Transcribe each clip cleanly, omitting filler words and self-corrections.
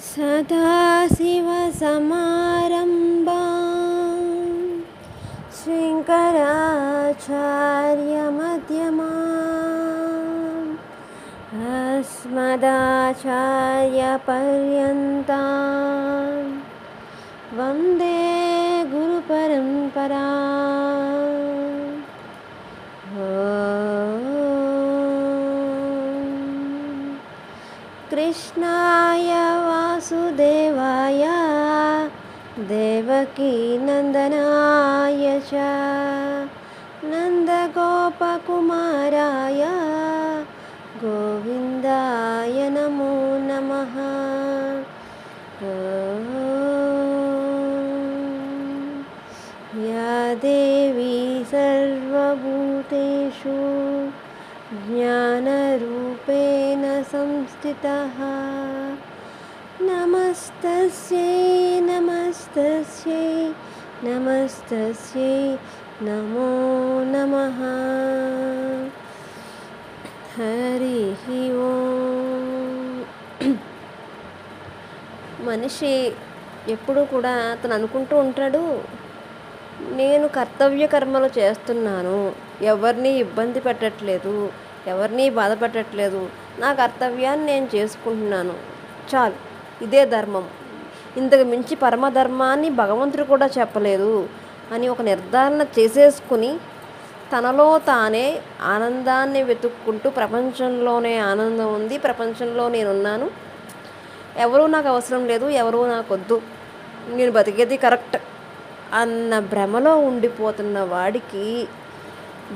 सदाशिवसमारम्भां शङ्कराचार्यमध्यमाम् अस्मदाचार्यपर्यन्तां वन्दे गुरुपरम्पराम्। कृष्णाय वासुदेवाय देवकीनन्दनाय च नन्दगोपकुमाराय गोविन्दाय नमो नमः। या देवी सर्वभूतेषु ज्ञानरूपेण संस्थितः नमस्तस्यै नमस्तस्यै नमस्तस्यै नमो नमः। हरिः ఓం. మనిషి ఎప్పుడూ కూడా తను అనుకుంటూ ఉంటాడు, నేను కర్తవ్య కర్మలు చేస్తున్నాను, ఎవరిని ఇబ్బంది పెట్టట్లేదు, ఎవరిని బాధ పెట్టట్లేదు, నా కర్తవ్యాన్ని నేను చేసుకుంటున్నాను, చాలు, ఇదే ధర్మం, ఇంతకు మించి పరమధర్మాన్ని భగవంతుడు కూడా చెప్పలేదు అని ఒక నిర్ధారణ చేసేసుకుని తనలో తానే ఆనందాన్ని వెతుక్కుంటూ ప్రపంచంలోనే ఆనందం ఉంది, ప్రపంచంలో నేనున్నాను, ఎవరూ నాకు అవసరం లేదు, ఎవరూ నాకొద్దు, నేను బతికేది కరెక్ట్ అన్న భ్రమలో ఉండిపోతున్న వాడికి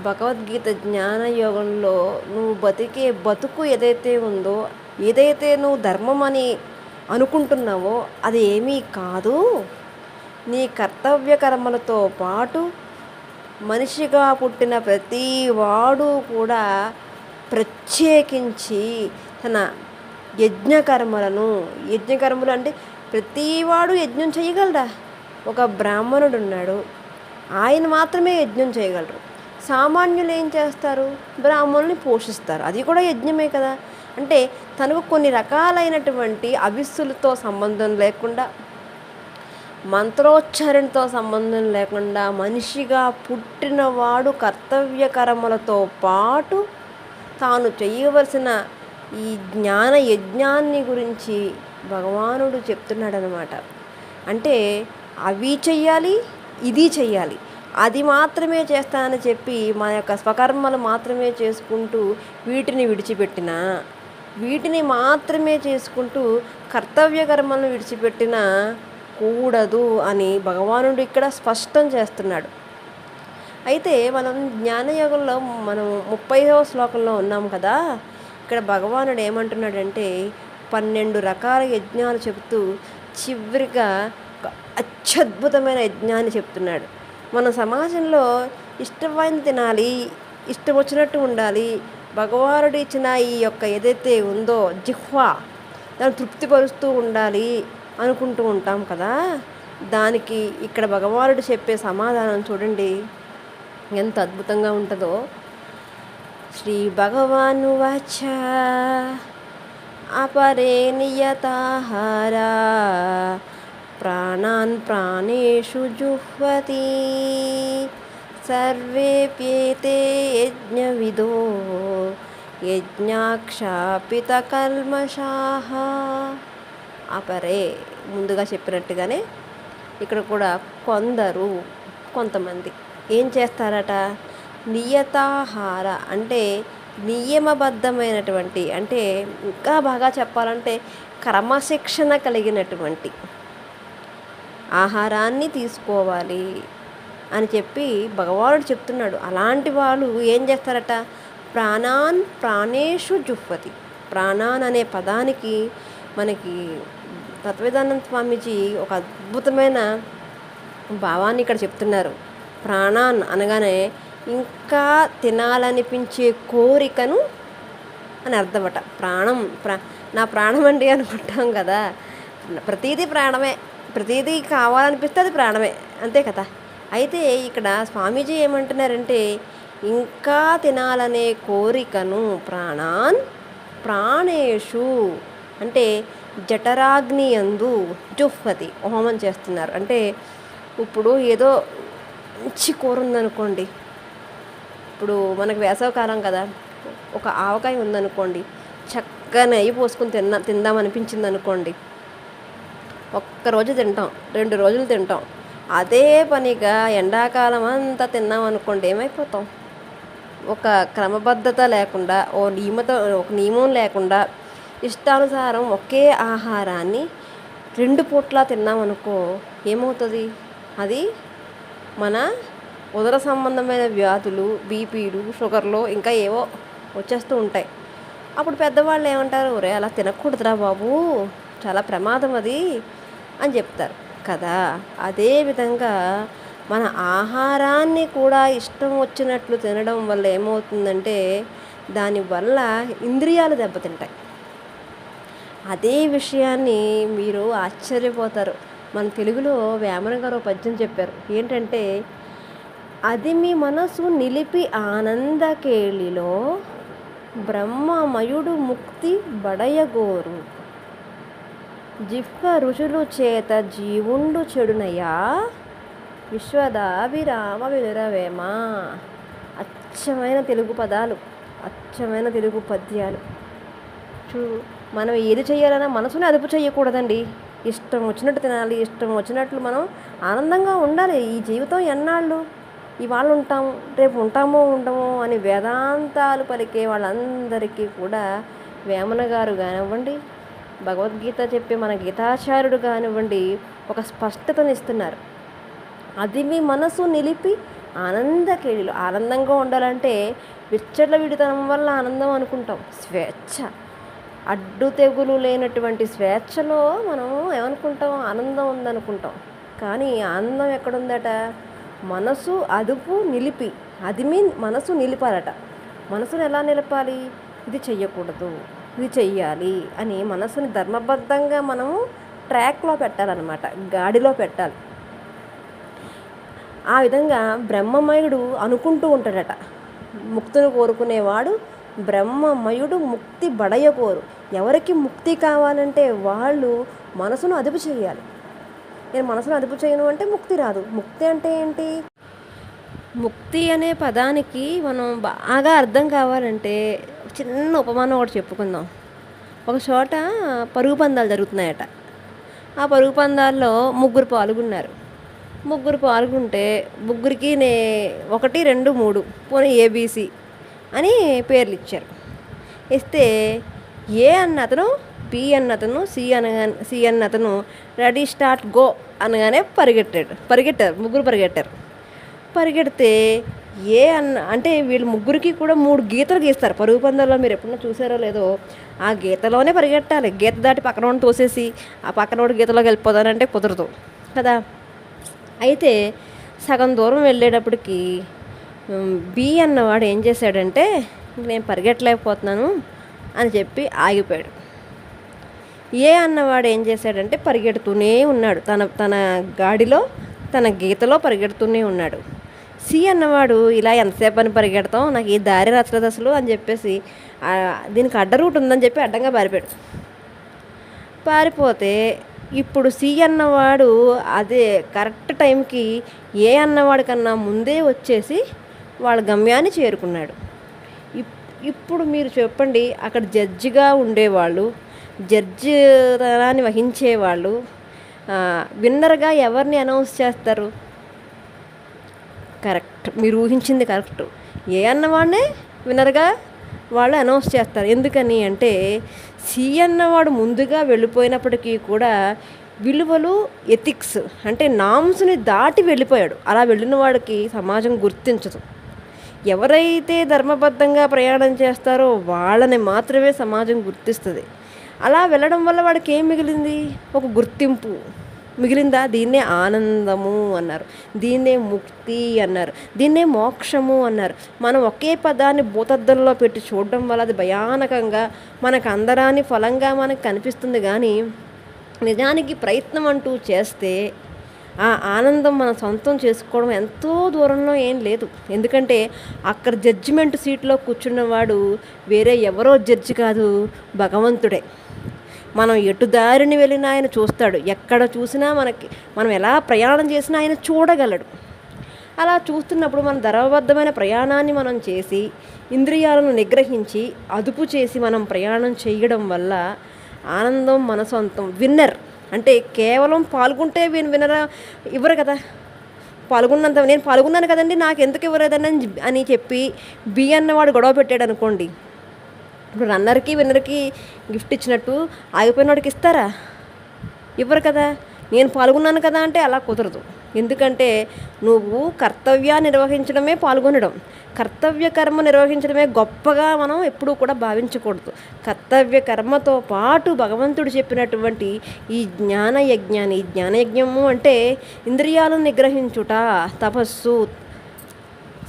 భగవద్గీత జ్ఞానయోగంలో నువ్వు బతికే బతుకు ఏదైతే ఉందో, ఏదైతే నువ్వు ధర్మం అని అనుకుంటున్నావో అది ఏమీ కాదు, నీ కర్తవ్య కర్మలతో పాటు మనిషిగా పుట్టిన ప్రతి వాడు కూడా ప్రత్యేకించి తన యజ్ఞకర్మలు అంటే ప్రతివాడు యజ్ఞం చేయగలడా? ఒక బ్రాహ్మణుడు ఉన్నాడు, ఆయన మాత్రమే యజ్ఞం చేయగలరు. సామాన్యులు ఏం చేస్తారు? బ్రాహ్మణుల్ని పోషిస్తారు, అది కూడా యజ్ఞమే కదా. అంటే తనకు కొన్ని రకాలైనటువంటి అవిస్సులతో సంబంధం లేకుండా, మంత్రోచ్చారణతో సంబంధం లేకుండా మనిషిగా పుట్టినవాడు కర్తవ్య కర్మలతో పాటు తాను చేయవలసిన ఈ జ్ఞాన యజ్ఞాన్ని గురించి భగవానుడు చెప్తున్నాడనమాట. అంటే అవి చెయ్యాలి, ఇది చెయ్యాలి, అది మాత్రమే చేస్తానని చెప్పి మన యొక్క స్వకర్మలు మాత్రమే చేసుకుంటూ వీటిని విడిచిపెట్టినా, వీటిని మాత్రమే చేసుకుంటూ కర్తవ్య కర్మలను విడిచిపెట్టినా కూడదు అని భగవానుడు ఇక్కడ స్పష్టం చేస్తున్నాడు. అయితే మనం జ్ఞానయోగంలో మనం 30వ శ్లోకంలో ఉన్నాం కదా. ఇక్కడ భగవానుడు ఏమంటున్నాడంటే 12 రకాల యజ్ఞాలు చెబుతూ చివరిగా ఒక అత్యద్భుతమైన యజ్ఞాన్ని చెప్తున్నాడు. మన సమాజంలో ఇష్టమైనది తినాలి, ఇష్టం వచ్చినట్టు ఉండాలి, భగవానుడు ఇచ్చిన ఈ యొక్క ఏదైతే ఉందో జిహ్వా, దాన్ని తృప్తిపరుస్తూ ఉండాలి అనుకుంటూ ఉంటాం కదా. దానికి ఇక్కడ భగవానుడు చెప్పే సమాధానం చూడండి ఎంత అద్భుతంగా ఉంటుందో. శ్రీ భగవానువాచ అపరే నియతాహారా ప్రాణాన్ ప్రాణేషు జుహ్వతి సర్వేప్యేతే యజ్ఞవిదో యజ్ఞాక్షాపిత కల్మషాః. అపరే ముందుగా చెప్పినట్టుగానే ఇక్కడ కూడా కొంతమంది ఏం చేస్తారట? నియతాహార అంటే నియమబద్ధమైనటువంటి, అంటే ఇంకా బాగా చెప్పాలంటే క్రమశిక్షణ కలిగినటువంటి ఆహారాన్ని తీసుకోవాలి అని చెప్పి భగవానుడు చెప్తున్నాడు. అలాంటి వాళ్ళు ఏం చేస్తారట? ప్రాణాన్ ప్రాణేషు జుహ్వతి. ప్రాణాన్ అనే పదానికి మనకి తత్వవేదానంద స్వామీజీ ఒక అద్భుతమైన భావాన్ని ఇక్కడ చెప్తున్నారు. ప్రాణాన్ అనగానే ఇంకా తినాలనిపించే కోరికను అని అర్థమట. ప్రాణం నా ప్రాణం అండి అనుకుంటాం కదా, ప్రతీదీ ప్రాణమే, ప్రతీదీ కావాలనిపిస్తే అది ప్రాణమే, అంతే కదా. అయితే ఇక్కడ స్వామీజీ ఏమంటున్నారంటే ఇంకా తినాలనే కోరికను ప్రాణాన్ ప్రాణేషు అంటే జఠరాగ్ని యందు జుహ్వతి హోమం చేస్తున్నారు. అంటే ఇప్పుడు ఏదో మంచి కూర ఉందనుకోండి, ఇప్పుడు మనకు వేసవికాలం కదా, ఒక ఆవకాయ ఉందనుకోండి, చక్కగా నెయ్యి పోసుకుని తిందాం అనిపించింది అనుకోండి, ఒక్కరోజు తింటాం, 2 రోజులు తింటాం. అదే పనిగా ఎండాకాలం అంతా తిన్నాం అనుకోండి, ఏమైపోతాం? ఒక క్రమబద్ధత లేకుండా, ఒక నియమం లేకుండా ఇష్టానుసారం ఒకే ఆహారాన్ని 2 పూట్ల తిన్నామనుకో ఏమవుతుంది? అది మన ఉదర సంబంధమైన వ్యాధులు, బీపీలు, షుగర్లు ఇంకా ఏవో వచ్చేస్తూ ఉంటాయి. అప్పుడు పెద్దవాళ్ళు ఏమంటారు, ఒరే అలా తినకూడదురా బాబు, చాలా ప్రమాదం అది అని చెప్తారు కదా. అదేవిధంగా మన ఆహారాన్ని కూడా ఇష్టం వచ్చినట్లు తినడం వల్ల ఏమవుతుందంటే దానివల్ల ఇంద్రియాలు దెబ్బతింటాయి. అదే విషయాన్ని మీరు ఆశ్చర్యపోతారు. మన తెలుగులో వేమన గారు ఒక పద్యం చెప్పారు. ఏంటంటే, అది మీ మనసు నిలిపి ఆనందకేళిలో బ్రహ్మమయుడు ముక్తి బడయగోరు, జిహ్వ రుచులు చేత జీవుండు చెడునయా విశ్వదాభిరామ వినురవేమ. అచ్చమైన తెలుగు పదాలు, అచ్చమైన తెలుగు పద్యాలు. మనం ఏది చేయాలన్నా మనసుని అదుపు చేయకూడదండి. ఇష్టం వచ్చినట్టు తినాలి, ఇష్టం వచ్చినట్లు మనం ఆనందంగా ఉండాలి. ఈ జీవితం ఎన్నాళ్ళు, ఇవాళ ఉంటాము, రేపు ఉంటామో ఉండమో అని వేదాంతాలు పలికే వాళ్ళందరికీ కూడా వేమన గారు కానివ్వండి, భగవద్గీత చెప్పే మన గీతాచార్యుడు కానివ్వండి, ఒక స్పష్టతను ఇస్తున్నారు. అది మీ మనసు నిలిపి ఆనందకేళిలో. ఆనందంగా ఉండాలంటే విచ్చట్ల విడితనం వల్ల ఆనందం అనుకుంటాం. స్వేచ్ఛ, అడ్డు తెగులు లేనటువంటి స్వేచ్ఛలో మనం ఏమనుకుంటాం? ఆనందం ఉందనుకుంటాం. కానీ ఆనందం ఎక్కడుందట? మనసు అదుపు నిలిపి, అది మీ మనసు నిలిపాలట. మనసును ఎలా నిలపాలి? ఇది చెయ్యకూడదు, ఇది చెయ్యాలి అని మనసుని ధర్మబద్ధంగా మనము ట్రాక్లో పెట్టాలన్నమాట, గాడిలో పెట్టాలి. ఆ విధంగా బ్రహ్మమయుడు అనుకుంటూ ఉంటాడట. ముక్తిని కోరుకునేవాడు బ్రహ్మమయుడు ముక్తి బడయకోరు. ఎవరికి ముక్తి కావాలంటే వాళ్ళు మనసును అదుపు చేయాలి. నేను మనసును అదుపు చేయను అంటే ముక్తి రాదు. ముక్తి అంటే ఏంటి? ముక్తి అనే పదానికి మనం బాగా అర్థం కావాలంటే చిన్న ఉపమానం ఒకటి చెప్పుకుందాం. ఒక చోట పరుగు పందాలు జరుగుతున్నాయట. ఆ పరుగు పందాల్లో 3 పాల్గొన్నారు. 3 పాల్గొంటే ముగ్గురికి 1, 2, 3 పోనీ ఏబీసీ అని పేర్లు ఇచ్చారు. ఇస్తే ఏ అన్న అతను, బి అన్న అతను, సి అన్న అతను రెడీ స్టార్ట్ గో అనగానే పరిగెట్టారు. 3 పరిగెట్టారు. పరిగెడితే ఏ అన్న అంటే వీళ్ళు ముగ్గురికి కూడా 3 గీతలు గీస్తారు. పరుగు పందాల్లో మీరు ఎప్పుడన్నా చూసారో లేదో, ఆ గీతలోనే పరిగెట్టాలి. గీత దాటి పక్కన తోసేసి ఆ పక్కన గీతలోకి వెళ్ళిపోతానంటే కుదరదు కదా. అయితే సగం దూరం వెళ్ళేటప్పటికి బి అన్నవాడు ఏం చేశాడంటే, నేను పరిగెట్టలేకపోతున్నాను అని చెప్పి ఆగిపోయాడు. ఏ అన్నవాడు ఏం చేశాడంటే పరిగెడుతూనే ఉన్నాడు. తన గాడిలో, తన గీతలో పరిగెడుతూనే ఉన్నాడు. సి అన్నవాడు ఇలా ఎంతసేపు అని పరిగెడతాం, నాకు ఈ దారి రచలేదు అసలు అని చెప్పేసి దీనికి అడ్డ రూట్ ఉందని చెప్పి అడ్డంగా పారిపోతే ఇప్పుడు సి అన్నవాడు అదే కరెక్ట్ టైంకి ఏ అన్నవాడి కన్నా ముందే వచ్చేసి వాళ్ళ గమ్యాన్ని చేరుకున్నాడు. ఇప్పుడు మీరు చెప్పండి, అక్కడ జడ్జిగా ఉండేవాళ్ళు, జడ్జితనాన్ని వహించేవాళ్ళు విన్నర్గా ఎవరిని అనౌన్స్ చేస్తారు? కరెక్ట్, మీరు ఊహించింది కరెక్ట్. ఏ అన్నవాడినే విన్నర్గా వాళ్ళు అనౌన్స్ చేస్తారు. ఎందుకని అంటే సి అన్నవాడు ముందుగా వెళ్ళిపోయినప్పటికీ కూడా విలువలు, ఎథిక్స్ అంటే నామ్స్ని దాటి వెళ్ళిపోయాడు. అలా వెళ్ళిన వాడికి సమాజం గుర్తించదు. ఎవరైతే ధర్మబద్ధంగా ప్రయాణం చేస్తారో వాళ్ళని మాత్రమే సమాజం గుర్తిస్తుంది. అలా వెళ్ళడం వల్ల వాడికి ఏం మిగిలింది? ఒక గుర్తింపు మిగిలిందా? దీన్నే ఆనందము అన్నారు, దీన్నే ముక్తి అన్నారు, దీన్నే మోక్షము అన్నారు. మనం ఒకే పదాన్ని భూతద్దంలో పెట్టి చూడడం వల్ల అది భయానకంగా మనకు అందరాని ఫలంగా మనకు కనిపిస్తుంది. కానీ నిజానికి ప్రయత్నం అంటూ చేస్తే ఆ ఆనందం మనం సొంతం చేసుకోవడం ఎంతో దూరంలో ఏం లేదు. ఎందుకంటే అక్కడ జడ్జిమెంట్ సీట్లో కూర్చున్నవాడు వేరే ఎవరో జడ్జి కాదు, భగవంతుడే. మనం ఎటు దారిని వెళ్ళినా ఆయన చూస్తాడు. ఎక్కడ చూసినా మనం ఎలా ప్రయాణం చేసినా ఆయన చూడగలడు. అలా చూస్తున్నప్పుడు మన ధర్మబద్ధమైన ప్రయాణాన్ని మనం చేసి ఇంద్రియాలను నిగ్రహించి అదుపు చేసి మనం ప్రయాణం చేయడం వల్ల ఆనందం మన సొంతం. విన్నర్ అంటే కేవలం పాల్గొంటే విన్నర్ ఇవ్వరు కదా. నేను పాల్గొన్నాను కదండి, నాకు ఎందుకు ఇవ్వలేదని అని చెప్పి బి అన్నవాడు గొడవ పెట్టాడు అనుకోండి, ఇప్పుడు రన్నర్కి విన్నర్కి గిఫ్ట్ ఇచ్చినట్టు ఆగిపోయిన వాడికి ఇస్తారా? ఇవ్వరు కదా. నేను పాల్గొన్నాను కదా అంటే అలా కుదరదు. ఎందుకంటే నువ్వు కర్తవ్యాన్ని నిర్వహించడమే పాల్గొనడం. కర్తవ్య కర్మ నిర్వహించడమే గొప్పగా మనం ఎప్పుడూ కూడా భావించకూడదు. కర్తవ్య కర్మతో పాటు భగవంతుడు చెప్పినటువంటి ఈ జ్ఞానయజ్ఞము అంటే ఇంద్రియాలను నిగ్రహించుట, తపస్సు,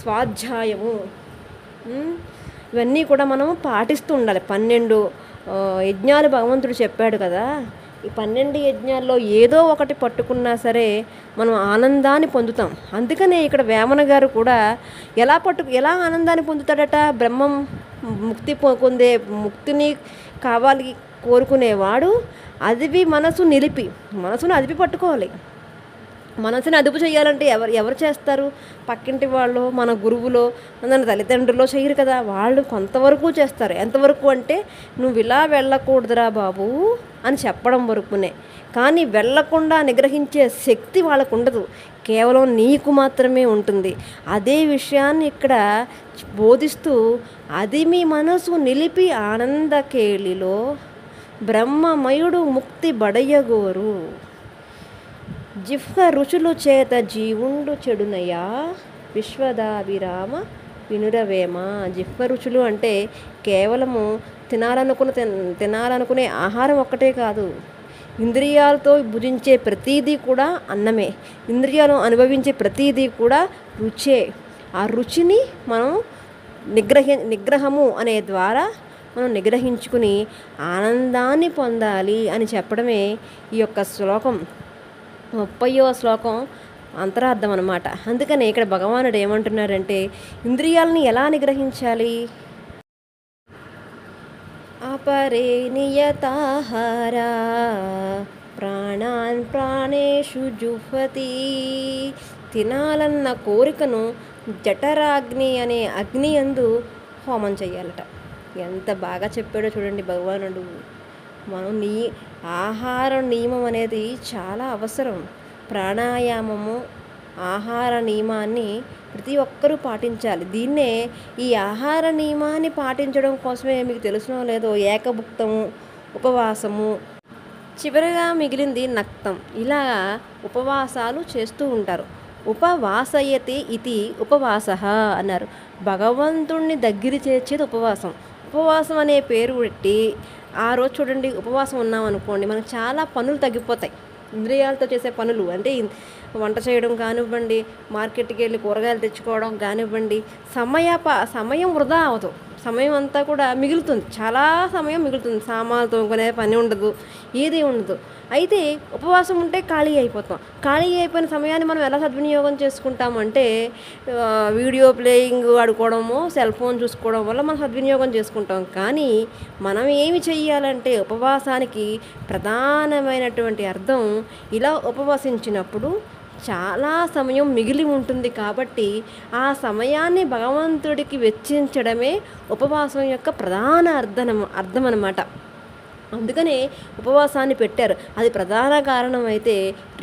స్వాధ్యాయము, ఇవన్నీ కూడా మనం పాటిస్తూ ఉండాలి. 12 యజ్ఞాలు భగవంతుడు చెప్పాడు కదా. ఈ 12 యజ్ఞాల్లో ఏదో ఒకటి పట్టుకున్నా సరే మనం ఆనందాన్ని పొందుతాం. అందుకనే ఇక్కడ వేమన గారు కూడా ఎలా ఆనందాన్ని పొందుతాడట? బ్రహ్మం ముక్తిని కావాలి కోరుకునేవాడు మనసును అదిపి పట్టుకోవాలి. మనసుని అదుపు చేయాలంటే ఎవరు చేస్తారు? పక్కింటి వాళ్ళు, మన గురువులో, మన తల్లిదండ్రులో చేయరు కదా. వాళ్ళు కొంతవరకు చేస్తారు. ఎంతవరకు అంటే నువ్వు ఇలా వెళ్ళకూడదురా బాబు అని చెప్పడం వరకునే. కానీ వెళ్ళకుండా నిగ్రహించే శక్తి వాళ్ళకు ఉండదు, కేవలం నీకు మాత్రమే ఉంటుంది. అదే విషయాన్ని ఇక్కడ బోధిస్తూ అది మీ మనసు నిలిపి ఆనందకేళిలో బ్రహ్మమయుడు ముక్తి బడయగోరు, జిహ్వ రుచులు చేత జీవుండు చెడునయా విశ్వదాభిరామ వినురవేమ. జిహ్వ రుచులు అంటే కేవలము తినాలనుకునే ఆహారం ఒక్కటే కాదు. ఇంద్రియాలతో భుజించే ప్రతీదీ కూడా అన్నమే. ఇంద్రియాలు అనుభవించే ప్రతీదీ కూడా రుచే. ఆ రుచిని మనం నిగ్రహము అనే ద్వారా మనం నిగ్రహించుకుని ఆనందాన్ని పొందాలి అని చెప్పడమే ఈ యొక్క శ్లోకం 30వ శ్లోకం అంతరార్థం అన్నమాట. అందుకనే ఇక్కడ భగవానుడు ఏమంటున్నారంటే ఇంద్రియాలని ఎలా నిగ్రహించాలి? అపరే నియతాహారా ప్రాణాన్ ప్రాణేషు జుహ్వతి. తినాలన్న కోరికను జఠరాగ్ని అనే అగ్ని యందు హోమం చెయ్యాలట. ఎంత బాగా చెప్పాడో చూడండి భగవానుడు. మనం ఆహార నియమం అనేది చాలా అవసరం. ప్రాణాయామము, ఆహార నియమాన్ని ప్రతి ఒక్కరూ పాటించాలి. దీన్నే ఈ ఆహార నియమాన్ని పాటించడం కోసమే మీకు తెలుసునో లేదో ఏకభుక్తము, ఉపవాసము, చివరిగా మిగిలింది నక్తం, ఇలా ఉపవాసాలు చేస్తూ ఉంటారు. ఉపవాసయతి ఇది ఉపవాసః అన్నారు. భగవంతుణ్ణి దగ్గర చేర్చేది ఉపవాసం. ఉపవాసం అనే పేరు పెట్టి ఆ రోజు చూడండి, ఉపవాసం ఉన్నాం అనుకోండి, మనకు చాలా పనులు తగ్గిపోతాయి. ఇంద్రియాలతో చేసే పనులు అంటే వంట చేయడం కానివ్వండి, మార్కెట్కి వెళ్ళి కూరగాయలు తెచ్చుకోవడం కానివ్వండి, సమయం వృధా అవదు. సమయం అంతా కూడా మిగులుతుంది, చాలా సమయం మిగులుతుంది. సామాన్లు తోముకునే పని ఉండదు, ఏది ఉండదు. అయితే ఉపవాసం ఉంటే ఖాళీ అయిపోతాం. ఖాళీ అయిపోయిన సమయాన్ని మనం ఎలా సద్వినియోగం చేసుకుంటామంటే వీడియో ప్లేయింగ్ ఆడుకోవడము, సెల్ ఫోన్ చూసుకోవడం వల్ల మనం సద్వినియోగం చేసుకుంటాం. కానీ మనం ఏమి చెయ్యాలంటే ఉపవాసానికి ప్రధానమైనటువంటి అర్థం, ఇలా ఉపవసించినప్పుడు చాలా సమయం మిగిలి ఉంటుంది కాబట్టి ఆ సమయాన్ని భగవంతుడికి వెచ్చించడమే ఉపవాసం యొక్క ప్రధాన అర్థం అన్నమాట. అందుకనే ఉపవాసాన్ని పెట్టారు. అది ప్రధాన కారణం అయితే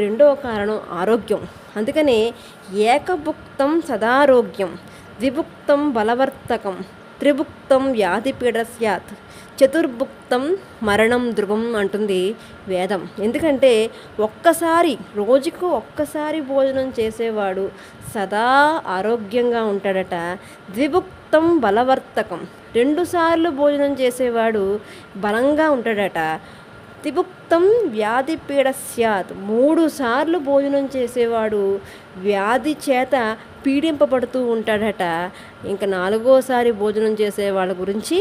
రెండవ కారణం ఆరోగ్యం. అందుకనే ఏకభుక్తం సదారోగ్యం, ద్విభుక్తం బలవర్తకం, త్రిభుక్తం వ్యాధిపీడ స్యాత్, చతుర్భుక్తం మరణం ధ్రువం అంటుంది వేదం. ఎందుకంటే రోజుకు ఒక్కసారి భోజనం చేసేవాడు సదా ఆరోగ్యంగా ఉంటాడట. ద్విభుక్తం బలవర్తకం, 2 సార్లు భోజనం చేసేవాడు బలంగా ఉంటాడట. త్రిభుక్తం వ్యాధిపీడ స్యాత్, 3 సార్లు భోజనం చేసేవాడు వ్యాధి చేత పీడింపబడుతూ ఉంటాడట. ఇంకా 4వసారి భోజనం చేసే వాళ్ళ గురించి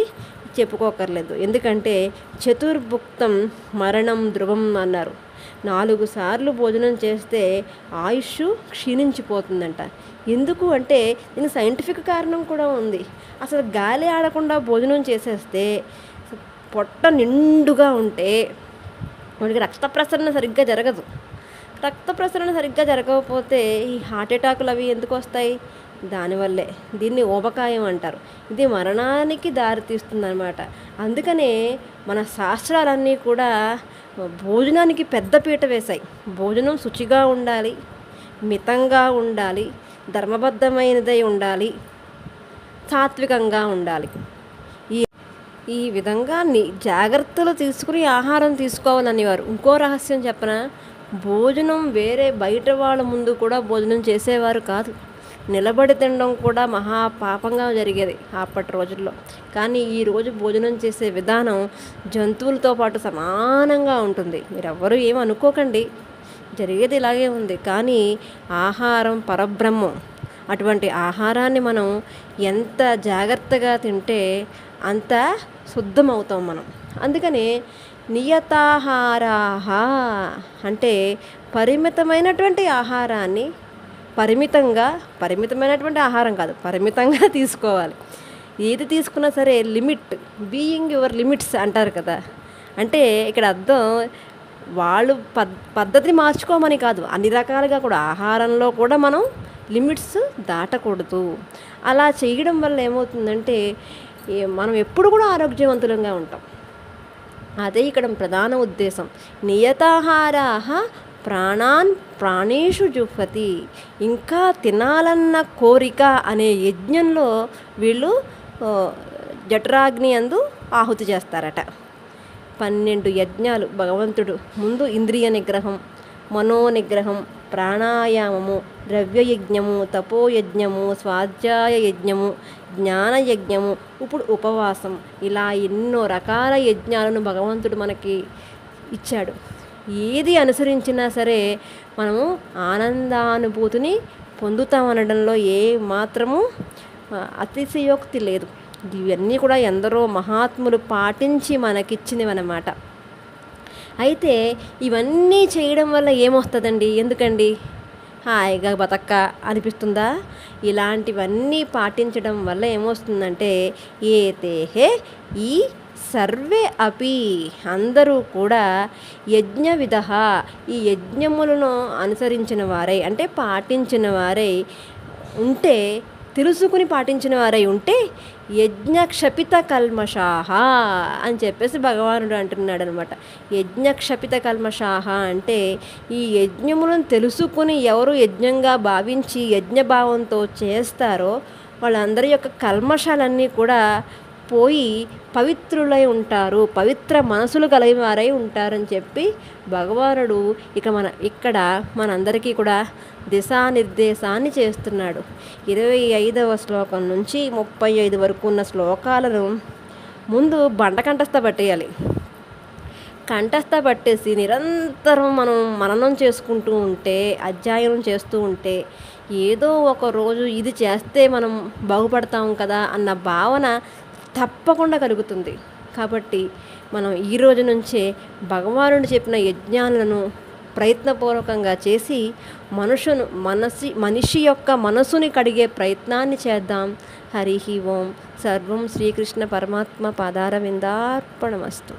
చెప్పుకోకర్లేదు. ఎందుకంటే చతుర్భుక్తం మరణం ధ్రువం అన్నారు. 4 సార్లు భోజనం చేస్తే ఆయుష్ క్షీణించిపోతుందంట. ఎందుకు అంటే దీనికి సైంటిఫిక్ కారణం కూడా ఉంది. అసలు గాలి ఆడకుండా భోజనం చేసేస్తే పొట్ట నిండుగా ఉంటే వాడికి రక్త ప్రసరణ సరిగ్గా జరగదు. రక్త ప్రసరణ సరిగ్గా జరగకపోతే ఈ హార్ట్ అటాకులు అవి ఎందుకు వస్తాయి? దానివల్లే. దీన్ని ఊబకాయం అంటారు. ఇది మరణానికి దారితీస్తుందన్నమాట. అందుకనే మన శాస్త్రాలన్నీ కూడా భోజనానికి పెద్దపీట వేశాయి. భోజనం శుచిగా ఉండాలి, మితంగా ఉండాలి, ధర్మబద్ధమైనదై ఉండాలి, సాత్వికంగా ఉండాలి. ఈ ఈ విధంగా జాగ్రత్తలు తీసుకుని ఆహారం తీసుకోవాలనేవారు. ఇంకో రహస్యం చెప్పనా? భోజనం వేరే బయట వాళ్ళ ముందు కూడా భోజనం చేసేవారు కాదు. నిలబడి తినడం కూడా మహా పాపంగా జరిగేది అప్పటి రోజుల్లో. కానీ ఈరోజు భోజనం చేసే విధానం జంతువులతో పాటు సమానంగా ఉంటుంది. మీరెవ్వరూ ఏమనుకోకండి, జరిగేది ఇలాగే ఉంది. కానీ ఆహారం పరబ్రహ్మం. అటువంటి ఆహారాన్ని మనం ఎంత జాగ్రత్తగా తింటే అంత శుద్ధమవుతాం మనం. అందుకనే నియతాహారాహ అంటే పరిమితమైనటువంటి ఆహారాన్ని పరిమితమైనటువంటి ఆహారం కాదు, పరిమితంగా తీసుకోవాలి. ఏది తీసుకున్నా సరే లిమిట్, బీయింగ్ యువర్ లిమిట్స్ అంటారు కదా. అంటే ఇక్కడ అర్థం వాళ్ళు పద్ధతిని మార్చుకోమని కాదు, అన్ని రకాలుగా కూడా ఆహారంలో కూడా మనం లిమిట్స్ దాటకూడదు. అలా చేయడం వల్ల ఏమవుతుందంటే మనం ఎప్పుడు కూడా ఆరోగ్యవంతులంగా ఉంటాం. అదే ఇక్కడ ప్రధాన ఉద్దేశం. నియతాహారాహ ప్రాణాన్ ప్రాణేషు జుహ్వతి. ఇంకా తినాలన్న కోరిక అనే యజ్ఞంలో వీళ్ళు జఠరాగ్ని అందు ఆహుతి చేస్తారట. 12 యజ్ఞాలు భగవంతుడు ముందు ఇంద్రియ నిగ్రహం, మనోనిగ్రహం, ప్రాణాయామము, ద్రవ్యయజ్ఞము, తపోయజ్ఞము, స్వాధ్యాయ యజ్ఞము, జ్ఞానయజ్ఞము, ఇప్పుడు ఉపవాసం, ఇలా ఎన్నో రకాల యజ్ఞాలను భగవంతుడు మనకి ఇచ్చాడు. ఏది అనుసరించినా సరే మనము ఆనందానుభూతిని పొందుతామనడంలో ఏ మాత్రము అతిశయోక్తి లేదు. ఇవన్నీ కూడా ఎందరో మహాత్ములు పాటించి మనకిచ్చినవన్నమాట. అయితే ఇవన్నీ చేయడం వల్ల ఏమొస్తుందండి? ఎందుకండి హాయిగా బతక్క అనిపిస్తుందా? ఇలాంటివన్నీ పాటించడం వల్ల ఏమొస్తుందంటే ఏతేహే ఈ సర్వే అపి అందరూ కూడా యజ్ఞ విధ, ఈ యజ్ఞములను అనుసరించిన వారై అంటే పాటించిన వారై ఉంటే, తెలుసుకుని పాటించిన వారై ఉంటే యజ్ఞక్షపిత కల్మషాహ అని చెప్పేసి భగవానుడు అంటున్నాడు అనమాట. యజ్ఞక్షపిత కల్మషాహ అంటే ఈ యజ్ఞములను తెలుసుకుని ఎవరు యజ్ఞంగా భావించి యజ్ఞభావంతో చేస్తారో వాళ్ళందరి యొక్క కల్మషాలన్నీ కూడా పోయి పవిత్రులై ఉంటారు, పవిత్ర మనసులు కలిగిన వారై ఉంటారని చెప్పి భగవానుడు ఇక్కడ మనందరికీ కూడా దిశానిర్దేశాన్ని చేస్తున్నాడు. 25వ శ్లోకం నుంచి 35 వరకు ఉన్న శ్లోకాలను ముందు కంఠస్థ పట్టేయాలి. కంఠస్థ పట్టేసి నిరంతరం మనం మననం చేసుకుంటూ ఉంటే, అధ్యయనం చేస్తూ ఉంటే ఏదో ఒక రోజు ఇది చేస్తే మనం బాగుపడతాం కదా అన్న భావన తప్పకుండా కలుగుతుంది. కాబట్టి మనం ఈ రోజు నుంచే భగవానుడు చెప్పిన యజ్ఞాలను ప్రయత్నపూర్వకంగా చేసి మనిషి యొక్క మనసుని కడిగే ప్రయత్నాన్ని చేద్దాం. హరి ఓం. సర్వం శ్రీకృష్ణ పరమాత్మ పాదారవిందార్పణమస్తు.